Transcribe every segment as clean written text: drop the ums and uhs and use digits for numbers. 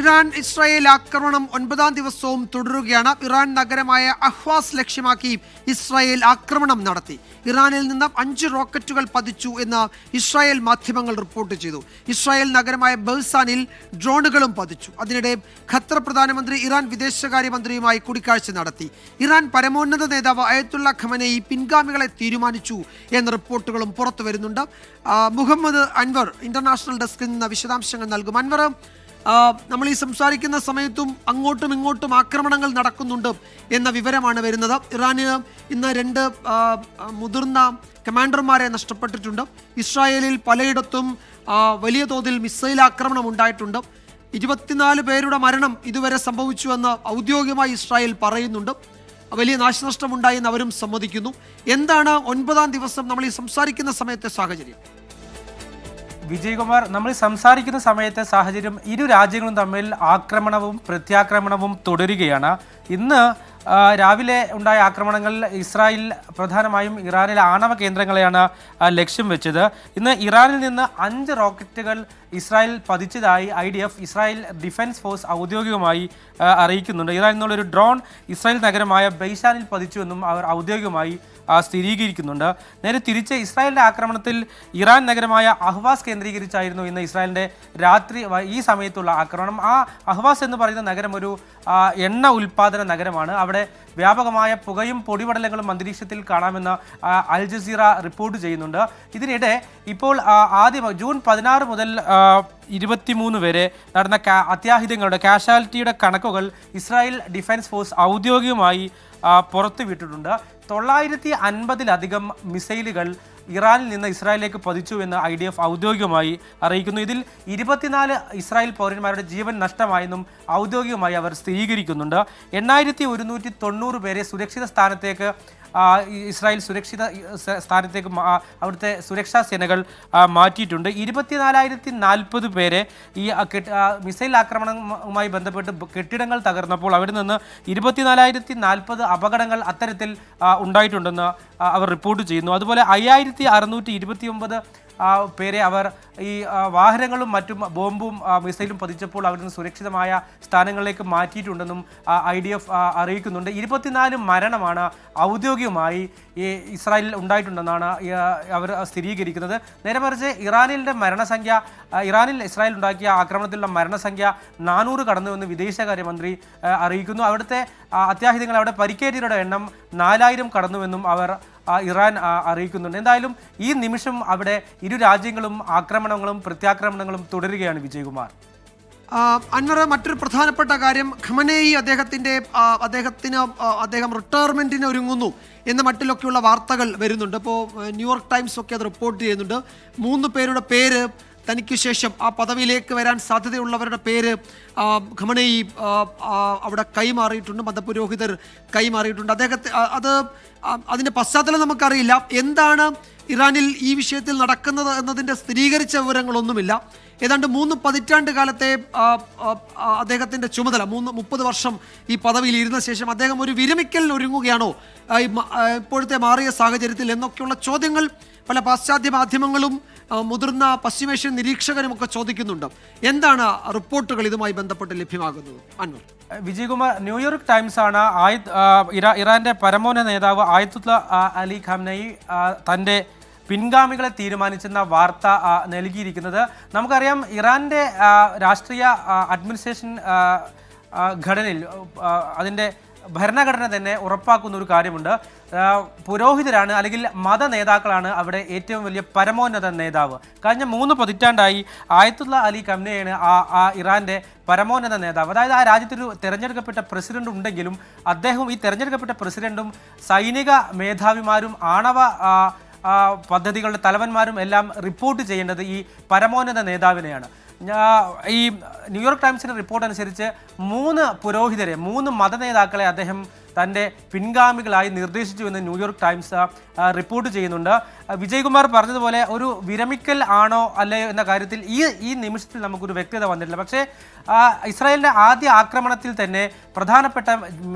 Iran Israel ആക്രമണം 9ാം ദിവസവും തുടരുകയാണ്. ഇറാൻ നഗരമായ അഹ്വാസ് ലക്ഷ്യമാക്കി ഇസ്രായേൽ ആക്രമണം നടത്തി. ഇറാനിൽ നിന്ന് 5 റോക്കറ്റുകൾ പതിച്ചു എന്ന് ഇസ്രായേൽ മാധ്യമങ്ങൾ റിപ്പോർട്ട് ചെയ്തു. ഇസ്രായേൽ നഗരമായ ബെൽസാനിൽ ഡ്രോണുകളും പതിച്ചു. അതിനിടെ ഖത്തർ പ്രധാനമന്ത്രി ഇറാൻ വിദേശകാര്യമന്ത്രിയുമായി കൂടിക്കാഴ്ച നടത്തി. ഇറാൻ പരമോന്നത നേതാവ് അയത്തുള്ള ഖമനേയി പിൻഗാമികളെ തീരുമാനിച്ചു എന്ന റിപ്പോർട്ടുകളും പുറത്തു വരുന്നുണ്ട്. മുഹമ്മദ് അൻവർ ഇന്റർനാഷണൽ ഡെസ്കിൽ നിന്ന് വിശദാംശങ്ങൾ നൽകും. അൻവർ, നമ്മൾ ഈ സംസാരിക്കുന്ന സമയത്തും അങ്ങോട്ടും ഇങ്ങോട്ടും ആക്രമണങ്ങൾ നടക്കുന്നുണ്ട് എന്ന വിവരമാണ് വരുന്നത്. ഇറാന് ഇന്ന് 2 മുതിർന്ന കമാൻഡർമാരെ നഷ്ടപ്പെട്ടിട്ടുണ്ട്. ഇസ്രായേലിൽ പലയിടത്തും വലിയ തോതിൽ മിസൈൽ ആക്രമണം ഉണ്ടായിട്ടുണ്ട്. 24 പേരുടെ മരണം ഇതുവരെ സംഭവിച്ചുവെന്ന് ഔദ്യോഗികമായി ഇസ്രായേൽ പറയുന്നുണ്ട്. വലിയ നാശനഷ്ടമുണ്ടായി എന്ന് അവരും സമ്മതിക്കുന്നു. എന്താണ് 9ാം ദിവസം നമ്മൾ ഈ സംസാരിക്കുന്ന സമയത്തെ സാഹചര്യം? വിജയകുമാർ, നമ്മൾ സംസാരിക്കുന്ന സമയത്തെ സാഹചര്യം ഇരു രാജ്യങ്ങളും തമ്മിൽ ആക്രമണവും പ്രത്യാക്രമണവും തുടരുകയാണ്. ഇന്ന് രാവിലെ ഉണ്ടായ ആക്രമണങ്ങൾ ഇസ്രായേൽ പ്രധാനമായും ഇറാനിലെ ആണവ കേന്ദ്രങ്ങളെയാണ് ലക്ഷ്യം വെച്ചത്. ഇന്ന് ഇറാനിൽ നിന്ന് 5 റോക്കറ്റുകൾ ഇസ്രായേൽ പതിച്ചതായി IDF ഇസ്രായേൽ ഡിഫൻസ് ഫോഴ്സ് ഔദ്യോഗികമായി അറിയിക്കുന്നുണ്ട്. ഇറാനിൽ നിന്നുള്ളൊരു ഡ്രോൺ ഇസ്രായേൽ നഗരമായ ബെയ്സാനിൽ പതിച്ചുവെന്നും അവർ ഔദ്യോഗികമായി സ്ഥിരീകരിക്കുന്നുണ്ട്. നേരെ തിരിച്ച് ഇസ്രായേലിൻ്റെ ആക്രമണത്തിൽ ഇറാൻ നഗരമായ അഹ്വാസ് കേന്ദ്രീകരിച്ചായിരുന്നു ഇന്ന് ഇസ്രായേലിൻ്റെ രാത്രി ഈ സമയത്തുള്ള ആക്രമണം. ആ അഹ്വാസ് എന്ന് പറയുന്ന നഗരം ഒരു എണ്ണ ഉൽപ്പാദന നഗരമാണ്. അവിടെ വ്യാപകമായ പുകയും പൊടിപടലങ്ങളും അന്തരീക്ഷത്തിൽ കാണാമെന്ന് അൽ ജസീറ റിപ്പോർട്ട് ചെയ്യുന്നുണ്ട്. ഇതിനിടെ ഇപ്പോൾ ആദ്യം ജൂൺ 16 മുതൽ 23 വരെ നടന്ന അത്യാഹിതങ്ങളുടെ കാഷ്വാലിറ്റിയുടെ കണക്കുകൾ ഇസ്രായേൽ ഡിഫൻസ് ഫോഴ്സ് ഔദ്യോഗികമായി പുറത്തുവിട്ടിട്ടുണ്ട്. 950-ലധികം മിസൈലുകൾ ഇറാനിൽ നിന്ന് ഇസ്രായേലിലേക്ക് പതിച്ചു എന്ന് IDF ഔദ്യോഗികമായി അറിയിക്കുന്നു. ഇതിൽ 24 ഇസ്രായേൽ പൗരന്മാരുടെ ജീവൻ നഷ്ടമായെന്നും ഔദ്യോഗികമായി അവർ സ്ഥിരീകരിക്കുന്നുണ്ട്. 8190 പേരെ സുരക്ഷിത സ്ഥാനത്തേക്ക് ഇസ്രായേൽ സുരക്ഷിത സ്ഥാനത്തേക്ക് അവിടുത്തെ സുരക്ഷാ സേനകൾ മാറ്റിയിട്ടുണ്ട്. 24,040 പേരെ ഈ മിസൈൽ ആക്രമണവുമായി ബന്ധപ്പെട്ട് കെട്ടിടങ്ങൾ തകർന്നപ്പോൾ അവിടെ നിന്ന് 24,040 അപകടങ്ങൾ അത്തരത്തിൽ ഉണ്ടായിട്ടുണ്ടെന്ന് അവർ റിപ്പോർട്ട് ചെയ്യുന്നു. അതുപോലെ 5,629 പേരെ അവർ ഈ വാഹനങ്ങളും മറ്റും ബോംബും മിസൈലും പതിച്ചപ്പോൾ അവിടെ നിന്ന് സുരക്ഷിതമായ സ്ഥാനങ്ങളിലേക്ക് മാറ്റിയിട്ടുണ്ടെന്നും IDF അറിയിക്കുന്നുണ്ട്. 24 മരണമാണ് ഔദ്യോഗികമായി ഈ ഇസ്രായേലിൽ ഉണ്ടായിട്ടുണ്ടെന്നാണ് അവർ സ്ഥിരീകരിക്കുന്നത്. നേരെ മറിച്ച് ഇറാനിൽ ഇസ്രായേൽ ഉണ്ടാക്കിയ ആക്രമണത്തിലുള്ള മരണസംഖ്യ 400 കടന്നുവെന്ന് വിദേശകാര്യമന്ത്രി അറിയിക്കുന്നു. അവിടുത്തെ അത്യാഹിതങ്ങൾ അവിടെ പരിക്കേറ്റവരുടെ എണ്ണം 4000 കടന്നുവെന്നും അവർ ഇറാൻ അറിയിക്കുന്നുണ്ട്. എന്തായാലും ഈ നിമിഷം അവിടെ ഇരു രാജ്യങ്ങളും ആക്രമണങ്ങളും പ്രത്യാക്രമണങ്ങളും തുടരുകയാണ്. വിജയകുമാർ, അൻവർ, മറ്റൊരു പ്രധാനപ്പെട്ട കാര്യം, ഖമനേയി അദ്ദേഹം റിട്ടയർമെന്റിന് ഒരുങ്ങുന്നു എന്ന മട്ടിലൊക്കെയുള്ള വാർത്തകൾ വരുന്നുണ്ട്. ഇപ്പോൾ ന്യൂയോർക്ക് ടൈംസ് ഒക്കെ അത് റിപ്പോർട്ട് ചെയ്യുന്നുണ്ട്. 3 പേരുടെ പേര് തനിക്ക് ശേഷം ആ പദവിയിലേക്ക് വരാൻ സാധ്യതയുള്ളവരുടെ പേര് ഖമനേയി അവിടെ കൈമാറിയിട്ടുണ്ട്, മതപുരോഹിതർ കൈമാറിയിട്ടുണ്ട്. അതിൻ്റെ പശ്ചാത്തലം നമുക്കറിയില്ല. എന്താണ് ഇറാനിൽ ഈ വിഷയത്തിൽ നടക്കുന്നത് എന്നതിൻ്റെ സ്ഥിരീകരിച്ച വിവരങ്ങളൊന്നുമില്ല. ഏതാണ്ട് 3 പതിറ്റാണ്ട് കാലത്തെ അദ്ദേഹത്തിൻ്റെ ചുമതല, 30 വർഷം ഈ പദവിയിൽ ഇരുന്ന ശേഷം അദ്ദേഹം ഒരു വിരമിക്കലിന് ഒരുങ്ങുകയാണോ ഇപ്പോഴത്തെ മാറിയ സാഹചര്യത്തിൽ എന്നൊക്കെയുള്ള ചോദ്യങ്ങൾ പല പാശ്ചാത്യ മാധ്യമങ്ങളും മുതിർന്ന പശ്ചിമേഷ്യൻ നിരീക്ഷകരും ഒക്കെ ചോദിക്കുന്നുണ്ട്. എന്താണ് റിപ്പോർട്ടുകൾ ഇതുമായി ബന്ധപ്പെട്ട് ലഭ്യമാകുന്നത്? അൻവർ, വിജയകുമാർ, ന്യൂയോർക്ക് ടൈംസ് ആണ് ഇറാന്റെ പരമോന്നത നേതാവ് ആയത്തുള്ള അലി ഖാംനയി തൻ്റെ പിൻഗാമികളെ തീരുമാനിച്ചെന്ന വാർത്ത നൽകിയിരിക്കുന്നത്. നമുക്കറിയാം, ഇറാന്റെ രാഷ്ട്രീയ അഡ്മിനിസ്ട്രേഷൻ ഘടനയിൽ അതിൻ്റെ ഭരണഘടന തന്നെ ഉറപ്പാക്കുന്ന ഒരു കാര്യമുണ്ട്. പുരോഹിതരാണ് അല്ലെങ്കിൽ മത നേതാക്കളാണ് അവിടെ ഏറ്റവും വലിയ പരമോന്നത നേതാവ്. കഴിഞ്ഞ 3 പതിറ്റാണ്ടായി ആയത്തുള്ള അലി ഖംനേയാണ് ഇറാന്റെ പരമോന്നത നേതാവ്. അതായത് ആ രാജ്യത്തൊരു തെരഞ്ഞെടുക്കപ്പെട്ട പ്രസിഡന്റ് ഉണ്ടെങ്കിലും അദ്ദേഹവും ഈ തെരഞ്ഞെടുക്കപ്പെട്ട പ്രസിഡന്റും സൈനിക മേധാവിമാരും ആണവ പദ്ധതികളുടെ തലവന്മാരും എല്ലാം റിപ്പോർട്ട് ചെയ്യേണ്ടത് ഈ പരമോന്നത നേതാവിനെയാണ്. ഈ ന്യൂയോർക്ക് ടൈംസിൻ്റെ റിപ്പോർട്ട് അനുസരിച്ച് 3 പുരോഹിതരെ, 3 മതനേതാക്കളെ അദ്ദേഹം തൻ്റെ പിൻഗാമികളായി നിർദ്ദേശിച്ചുവെന്ന് ന്യൂയോർക്ക് ടൈംസ് റിപ്പോർട്ട് ചെയ്യുന്നുണ്ട്. വിജയകുമാർ പറഞ്ഞതുപോലെ ഒരു വിരമിക്കൽ ആണോ അല്ലയോ എന്ന കാര്യത്തിൽ ഈ നിമിഷത്തിൽ നമുക്കൊരു വ്യക്തത വന്നിട്ടില്ല. പക്ഷേ ഇസ്രായേലിൻ്റെ ആദ്യ ആക്രമണത്തിൽ തന്നെ പ്രധാനപ്പെട്ട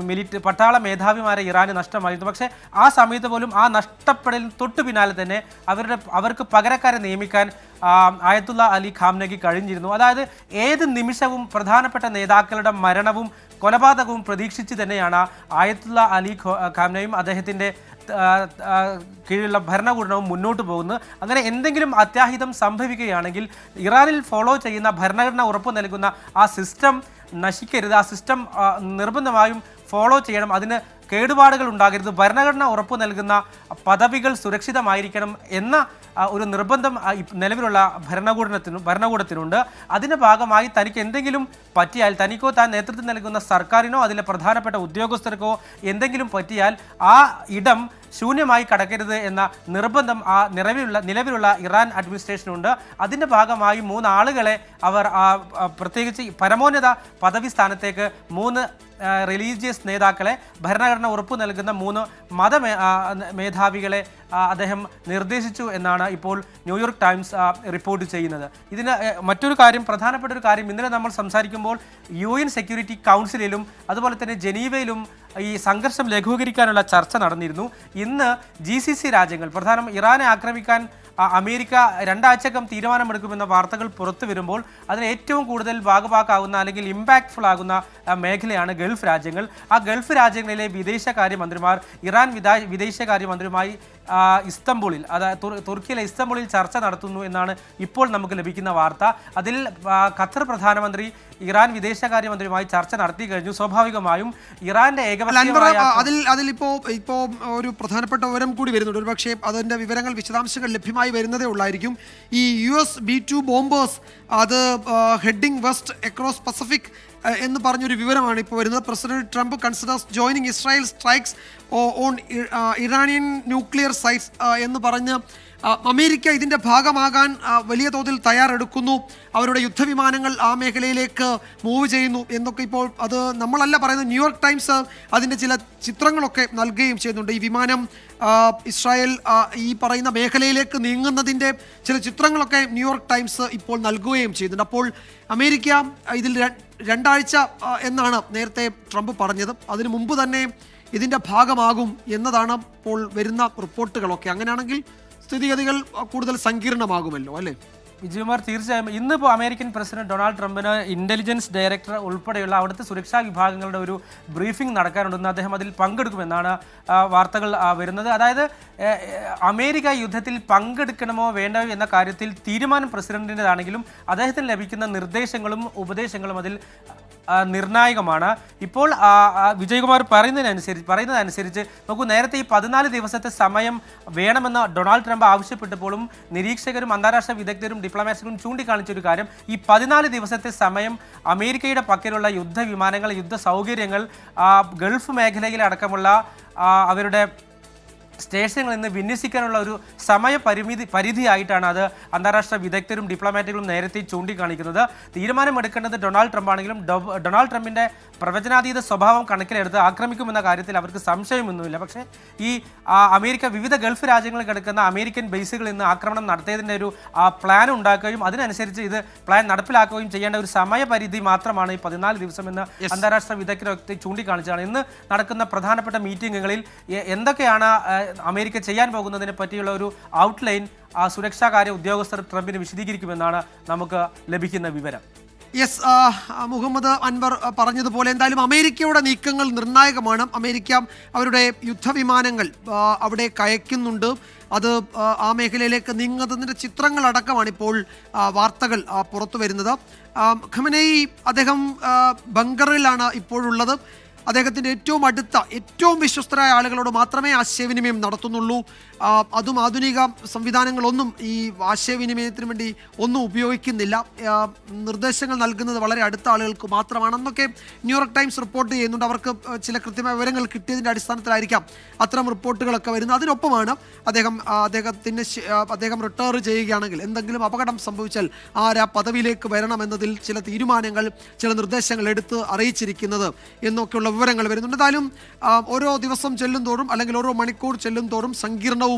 പട്ടാള മേധാവിമാരെ ഇറാന് നഷ്ടമായിരുന്നു. പക്ഷേ ആ സമയത്ത് പോലും ആ നഷ്ടപ്പെടലിന് തൊട്ടു പിന്നാലെ തന്നെ അവർക്ക് പകരക്കാരെ നിയമിക്കാൻ ആയത്തുള്ള അലി ഖാംനയ്ക്ക് കഴിഞ്ഞിരുന്നു. അതായത് ഏത് നിമിഷവും പ്രധാനപ്പെട്ട നേതാക്കളുടെ മരണവും കൊലപാതകവും പ്രതീക്ഷിച്ച് തന്നെയാണ് ആയത്തുള്ള അലി ഖാംനയും അദ്ദേഹത്തിൻ്റെ കീഴിലുള്ള ഭരണകൂടവും മുന്നോട്ട് പോകുന്നത്. അങ്ങനെ എന്തെങ്കിലും അത്യാഹിതം സംഭവിക്കുകയാണെങ്കിൽ ഇറാനിൽ ഫോളോ ചെയ്യുന്ന ഭരണഘടന ഉറപ്പു നൽകുന്ന ആ സിസ്റ്റം നശിക്കരുത്, ആ സിസ്റ്റം നിർബന്ധമായും ഫോളോ ചെയ്യണം, അതിന് കേടുപാടുകൾ ഉണ്ടാകരുത്, ഭരണഘടന ഉറപ്പു നൽകുന്ന പദവികൾ സുരക്ഷിതമായിരിക്കണം എന്ന ഒരു നിർബന്ധം നിലവിലുള്ള ഭരണകൂടത്തിനുണ്ട്. അതിൻ്റെ ഭാഗമായി തനിക്ക് എന്തെങ്കിലും പറ്റിയാൽ, തനിക്കോ താൻ നേതൃത്വം നൽകുന്ന സർക്കാരിനോ അതിലെ പ്രധാനപ്പെട്ട ഉദ്യോഗസ്ഥർക്കോ എന്തെങ്കിലും പറ്റിയാൽ ആ ഇടം ശൂന്യമായി കടക്കരുത് എന്ന നിർബന്ധം ആ നിലവിലുള്ള ഇറാൻ അഡ്മിനിസ്ട്രേഷനുണ്ട്. അതിൻ്റെ ഭാഗമായി 3 ആളുകളെ അവർ പ്രത്യേകിച്ച് പരമോന്നത പദവി സ്ഥാനത്തേക്ക് 3 റിലീജിയസ് നേതാക്കളെ, ഭരണഘടന ഉറപ്പു നൽകുന്ന 3 മത മേധാവികളെ അദ്ദേഹം നിർദ്ദേശിച്ചു എന്നാണ് ഇപ്പോൾ ന്യൂയോർക്ക് ടൈംസ് റിപ്പോർട്ട് ചെയ്യുന്നത്. ഇതിന് മറ്റൊരു കാര്യം, പ്രധാനപ്പെട്ട ഒരു കാര്യം, ഇന്നലെ നമ്മൾ സംസാരിക്കുമ്പോൾ UN സെക്യൂരിറ്റി കൗൺസിലിലും അതുപോലെ തന്നെ ജനീവയിലും ഈ സംഘർഷം ലഘൂകരിക്കാനുള്ള ചർച്ച നടന്നിരുന്നു. ഇന്ന് GCC രാജ്യങ്ങൾ, പ്രധാനം ഇറാനെ ആക്രമിക്കാൻ അമേരിക്ക 2 ആഴ്ചക്കകം തീരുമാനമെടുക്കുമെന്ന വാർത്തകൾ പുറത്തു വരുമ്പോൾ അതിന് ഏറ്റവും കൂടുതൽ ഭാഗഭാക്കാവുന്ന അല്ലെങ്കിൽ ഇമ്പാക്ട്ഫുൾ ആകുന്ന മേഖലയാണ് ഗൾഫ് രാജ്യങ്ങൾ. ആ ഗൾഫ് രാജ്യങ്ങളിലെ വിദേശകാര്യമന്ത്രിമാർ ഇറാൻ വിദേശകാര്യമന്ത്രിയുമായി ഇസ്തംബൂളിൽ, അതായത് തുർക്കിയിലെ ഇസ്തംബൂളിൽ ചർച്ച നടത്തുന്നു എന്നാണ് ഇപ്പോൾ നമുക്ക് ലഭിക്കുന്ന വാർത്ത. അതിൽ ഖത്തർ പ്രധാനമന്ത്രി ഇറാൻ വിദേശകാര്യമന്ത്രിയുമായി ചർച്ച നടത്തി കഴിഞ്ഞു. സ്വാഭാവികമായും ഇറാന്റെ ഇപ്പോ ഒരു പ്രധാനപ്പെട്ട വിവരം കൂടി വരുന്നുണ്ട്. ഒരു പക്ഷേ അതിന്റെ വിവരങ്ങൾ, വിശദാംശങ്ങൾ ലഭ്യമായി വരുന്നതേ ഉള്ളായിരിക്കും. ഈ US B-2 ബോംബേഴ്സ് അത് ഹെഡിങ് വെസ്റ്റ് അക്രോസ് പസഫിക് എന്ന് പറഞ്ഞൊരു വിവരമാണ് ഇപ്പോൾ വരുന്നത്. President Trump considers joining Israel strikes on Iranian nuclear sites എന്ന് പറഞ്ഞ് അമേരിക്ക ഇതിൻ്റെ ഭാഗമാകാൻ വലിയ തോതിൽ തയ്യാറെടുക്കുന്നു, അവരുടെ യുദ്ധവിമാനങ്ങൾ ആ മേഖലയിലേക്ക് മൂവ് ചെയ്യുന്നു എന്നൊക്കെ ഇപ്പോൾ അത് നമ്മളല്ല പറയുന്നത്, ന്യൂയോർക്ക് ടൈംസ് അതിൻ്റെ ചില ചിത്രങ്ങളൊക്കെ നൽകുകയും ചെയ്യുന്നുണ്ട്. ഈ വിമാനം ഇസ്രായേൽ ഈ പറയുന്ന മേഖലയിലേക്ക് നീങ്ങുന്നതിൻ്റെ ചില ചിത്രങ്ങളൊക്കെ ന്യൂയോർക്ക് ടൈംസ് ഇപ്പോൾ നൽകുകയും ചെയ്യുന്നുണ്ട്. അപ്പോൾ അമേരിക്ക ഇതിൽ 2 ആഴ്ച എന്നാണ് നേരത്തെ ട്രംപ് പറഞ്ഞത്, അതിനു മുമ്പ് തന്നെ ഇതിൻ്റെ ഭാഗമാകും എന്നതാണ് ഇപ്പോൾ വരുന്ന റിപ്പോർട്ടുകളൊക്കെ. അങ്ങനെയാണെങ്കിൽ സ്ഥിതിഗതികൾ കൂടുതൽ സങ്കീർണമാകുമല്ലോ, അല്ലേ വിജയകുമാർ? തീർച്ചയായും ഇന്നിപ്പോൾ അമേരിക്കൻ പ്രസിഡന്റ് ഡൊണാൾഡ് ട്രംപിന് ഇന്റലിജൻസ് ഡയറക്ടർ ഉൾപ്പെടെയുള്ള അവിടുത്തെ സുരക്ഷാ വിഭാഗങ്ങളുടെ ഒരു ബ്രീഫിംഗ് നടക്കാനുണ്ടെന്ന് അദ്ദേഹം അതിൽ പങ്കെടുക്കുമെന്നാണ് വാർത്തകൾ വരുന്നത്. അതായത് അമേരിക്ക യുദ്ധത്തിൽ പങ്കെടുക്കണമോ വേണ്ടയോ എന്ന കാര്യത്തിൽ തീരുമാനം പ്രസിഡന്റിൻ്റെതാണെങ്കിലും അദ്ദേഹത്തിന് ലഭിക്കുന്ന നിർദ്ദേശങ്ങളും ഉപദേശങ്ങളും അതിൽ നിർണായകമാണ്. ഇപ്പോൾ വിജയകുമാർ പറയുന്നതനുസരിച്ച് നോക്കൂ, നേരത്തെ ഈ 14 ദിവസത്തെ സമയം വേണമെന്ന് ഡൊണാൾഡ് ട്രംപ് ആവശ്യപ്പെട്ടപ്പോഴും നിരീക്ഷകരും അന്താരാഷ്ട്ര വിദഗ്ധരും ഡിപ്ലോമാറ്റുകളും ചൂണ്ടിക്കാണിച്ചൊരു കാര്യം, ഈ 14 ദിവസത്തെ സമയം അമേരിക്കയുടെ പക്കലുള്ള യുദ്ധവിമാനങ്ങൾ, യുദ്ധ സൗകര്യങ്ങൾ, ഗൾഫ് മേഖലയിലടക്കമുള്ള അവരുടെ സ്റ്റേഷനുകളിൽ നിന്ന് വിന്യസിക്കാനുള്ള ഒരു പരിധിയായിട്ടാണ് അത് അന്താരാഷ്ട്ര വിദഗ്ധരും ഡിപ്ലോമാറ്റുകളും നേരത്തെ ചൂണ്ടിക്കാണിക്കുന്നത്. തീരുമാനമെടുക്കേണ്ടത് ഡൊണാൾഡ് ട്രംപ് ആണെങ്കിലും ഡൊണാൾഡ് ട്രംപിൻ്റെ പ്രവചനാതീത സ്വഭാവം കണക്കിലെടുത്ത് ആക്രമിക്കുമെന്ന കാര്യത്തിൽ അവർക്ക് സംശയമൊന്നുമില്ല. പക്ഷേ ഈ അമേരിക്ക വിവിധ ഗൾഫ് രാജ്യങ്ങളിൽ കിടക്കുന്ന അമേരിക്കൻ ബേസുകളിൽ നിന്ന് ആക്രമണം നടത്തിയതിൻ്റെ ഒരു പ്ലാൻ ഉണ്ടാക്കുകയും അതിനനുസരിച്ച് ഇത് പ്ലാൻ നടപ്പിലാക്കുകയും ചെയ്യേണ്ട ഒരു സമയപരിധി മാത്രമാണ് ഈ 14 ദിവസമെന്ന് അന്താരാഷ്ട്ര വിദഗ്ധരൊക്കെ ചൂണ്ടിക്കാണിച്ചതാണ്. ഇന്ന് നടക്കുന്ന പ്രധാനപ്പെട്ട മീറ്റിങ്ങുകളിൽ എന്തൊക്കെയാണ് അമേരിക്ക ചെയ്യാൻ പോകുന്നതിനെ പറ്റിയുള്ള ഒരു ഔട്ട്ലൈൻ സുരക്ഷാകാര്യ ഉദ്യോഗസ്ഥർ ട്രംപിന് വിശദീകരിക്കുമെന്നാണ് നമുക്ക് ലഭിക്കുന്ന വിവരം. യെസ്, മുഹമ്മദ് അൻവർ പറഞ്ഞതുപോലെ എന്തായാലും അമേരിക്കയുടെ നീക്കങ്ങൾ നിർണായകമാണ്. അമേരിക്ക അവരുടെ യുദ്ധവിമാനങ്ങൾ അവിടെ കയക്കുന്നുണ്ട്. അത് ആ മേഖലയിലേക്ക് നീങ്ങുന്നതിൻ്റെ ചിത്രങ്ങളടക്കമാണ് ഇപ്പോൾ വാർത്തകൾ പുറത്തു വരുന്നത്. ഖമനേയി അദ്ദേഹം ബങ്കറിലാണ് ഇപ്പോഴുള്ളത്. അദ്ദേഹത്തിൻ്റെ ഏറ്റവും അടുത്ത, ഏറ്റവും വിശ്വസ്തരായ ആളുകളോട് മാത്രമേ ആശയവിനിമയം നടത്തുന്നുള്ളൂ. അതും ആധുനിക സംവിധാനങ്ങളൊന്നും ഈ ആശയവിനിമയത്തിന് വേണ്ടി ഒന്നും ഉപയോഗിക്കുന്നില്ല. നിർദ്ദേശങ്ങൾ നൽകുന്നത് വളരെ അടുത്ത ആളുകൾക്ക് മാത്രമാണെന്നൊക്കെ ന്യൂയോർക്ക് ടൈംസ് റിപ്പോർട്ട് ചെയ്യുന്നുണ്ട്. അവർക്ക് ചില കൃത്യമായ വിവരങ്ങൾ കിട്ടിയതിൻ്റെ അടിസ്ഥാനത്തിലായിരിക്കാം അത്തരം റിപ്പോർട്ടുകളൊക്കെ വരുന്നത്. അതിനൊപ്പമാണ് അദ്ദേഹം റിട്ടയർ ചെയ്യുകയാണെങ്കിൽ എന്തെങ്കിലും അപകടം സംഭവിച്ചാൽ ആരാ പദവിയിലേക്ക് വരണമെന്നതിൽ ചില തീരുമാനങ്ങൾ, ചില നിർദ്ദേശങ്ങൾ എടുത്ത് അറിയിച്ചിരിക്കുന്നത് എന്നൊക്കെയുള്ള വിവരങ്ങൾ വരുന്നുണ്ട്. എന്തായാലും ഓരോ ദിവസം ചെല്ലും തോറും അല്ലെങ്കിൽ ഓരോ മണിക്കൂർ ചെല്ലും തോറും സങ്കീർണവും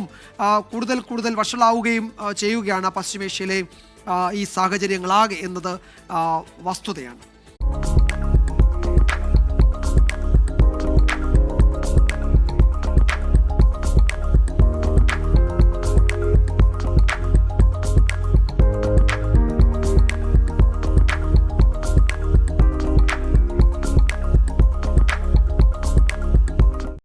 കൂടുതൽ വഷളാവുകയും ചെയ്യുകയാണ് പശ്ചിമേഷ്യയിലെ ഈ സാഹചര്യങ്ങളാകെ എന്നത് വസ്തുതയാണ്.